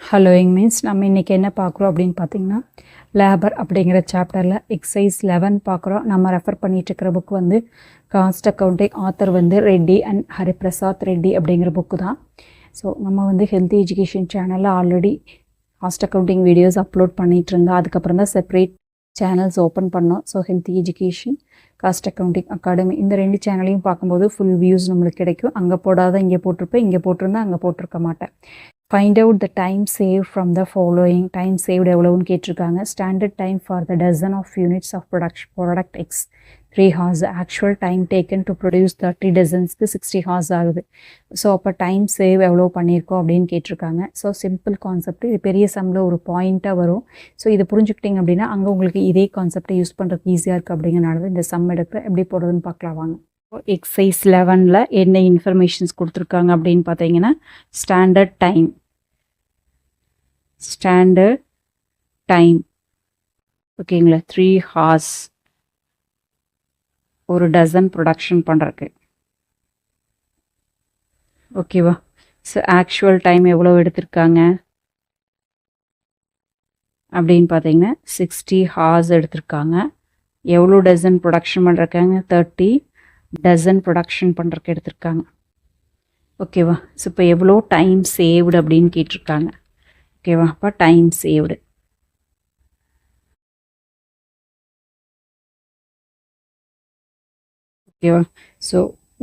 ஹலோயிங் means நம்ம இன்றைக்கி என்ன பார்க்குறோம் அப்படின்னு பார்த்தீங்கன்னா லேபர் அப்படிங்கிற சாப்டரில் எக்ஸசைஸ் 11 பார்க்குறோம். நம்ம ரெஃபர் பண்ணிகிட்ருக்கிற புக் வந்து காஸ்ட் அக்கௌண்டிங், ஆத்தர் வந்து ரெட்டி அண்ட் ஹரிபிரசாத் ரெட்டி அப்படிங்கிற புக்கு தான். ஸோ நம்ம வந்து ஹெல்த் எஜுகேஷன் சேனலில் already cost accounting videos upload பண்ணிகிட்டு இருந்தோம். அதுக்கப்புறம் தான் செப்பரேட் சேனல்ஸ் ஓப்பன் பண்ணோம். So health education, cost accounting academy இந்த 2 சேனலையும் பார்க்கும்போது ஃபுல் வியூஸ் நம்மளுக்கு கிடைக்கும். அங்கே போடாத இங்கே போட்டிருப்பேன், இங்கே போட்டிருந்தா அங்கே போட்டிருக்க மாட்டேன். Find out the time saved from the following. Time saved எவ்வளவுன்னு கேட்டிருக்காங்க. Standard time for the dozen of units of product X 3 hours. Actual time taken to produce 30 dozensக்கு 60 hours ஆகுது. ஸோ அப்போ டைம் சேவ் எவ்வளோ பண்ணியிருக்கோம் அப்படின்னு கேட்டிருக்காங்க. ஸோ சிம்பிள் கான்செப்ட், இது பெரிய சம்மில் ஒரு பாயிண்ட்டாக வரும். ஸோ இதை புரிஞ்சுக்கிட்டிங்க அப்படின்னா அங்கே உங்களுக்கு இதே கான்செப்டை யூஸ் பண்ணுறதுக்கு ஈஸியாக இருக்குது. அப்படிங்கிறனால இந்த சம் எடுக்க எப்படி போடுறதுன்னு பார்க்கலாம் வாங்க. எக்ஸசைஸ் 11ல் என்ன இன்ஃபர்மேஷன்ஸ் கொடுத்துருக்காங்க அப்படின்னு பார்த்தீங்கன்னா ஸ்டாண்டர்ட் டைம் ஓகேங்களா 3 hours ஒரு டசன் ப்ரொடக்ஷன் பண்ணுறக்கு. ஓகேவா? ஸோ ஆக்சுவல் டைம் எவ்வளோ எடுத்திருக்காங்க அப்படின்னு பார்த்தீங்கன்னா 60 hours எடுத்திருக்காங்க. எவ்வளோ டசன் ப்ரொடக்ஷன் பண்ணுறக்காங்க? 30 டசன் ப்ரொடக்ஷன் பண்ணுறக்கு எடுத்திருக்காங்க. ஓகேவா? ஸோ இப்போ எவ்வளோ டைம் சேவ்டு அப்படின்னு கேட்டிருக்காங்க. ஓகேவா? அப்போ டைம் சேவ்டு ஓகேவா? ஸோ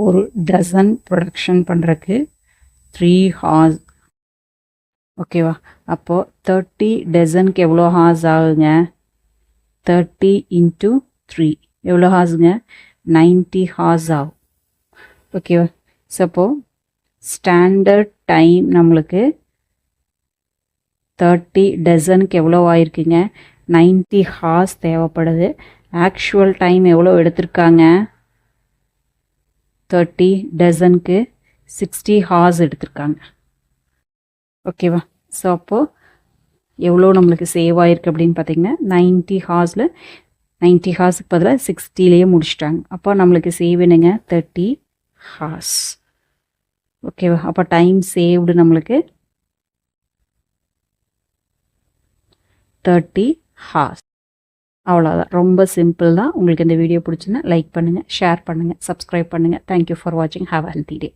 ஒரு டசன் ப்ரொடக்ஷன் பண்ணுறக்கு 3 hours. ஓகேவா? அப்போது 30 டசனுக்கு எவ்வளோ ஹார்ஸ் ஆகுங்க? 30 × 3 எவ்வளோ ஹார்ஸுங்க? 90 hours ஆகும். ஓகேவா? ஸோ அப்போது ஸ்டாண்டர்ட் டைம் நம்மளுக்கு 30 டசனுக்கு எவ்வளோ ஆயிருக்குங்க? 90 hours தேவைப்படுது. ஆக்சுவல் டைம் எவ்வளோ எடுத்திருக்காங்க? 30 டசனுக்கு 60 hours எடுத்திருக்காங்க. ஓகேவா? ஸோ அப்போது எவ்வளோ நம்மளுக்கு சேவ் ஆகிருக்கு அப்படின்னு பார்த்தீங்கன்னா 90 ஹார்ஸில் 90 ஹார்ஸுக்கு பதிலாக 60லேயே முடிச்சிட்டாங்க. அப்போ நம்மளுக்கு சேவ் என்னங்க? 30 hours. ஓகேவா? அப்போ டைம் சேவ்டு நம்மளுக்கு 30 hours. அவ்வளோதான், ரொம்ப சிம்பிள் தான். உங்களுக்கு இந்த வீடியோ பிடிச்சுன்னா லைக் பண்ணுங்கள், ஷேர் பண்ணுங்கள், சப்ஸ்கிரைப் பண்ணுங்கள். தேங்க்யூ ஃபார் வாட்சிங். Have a healthy day.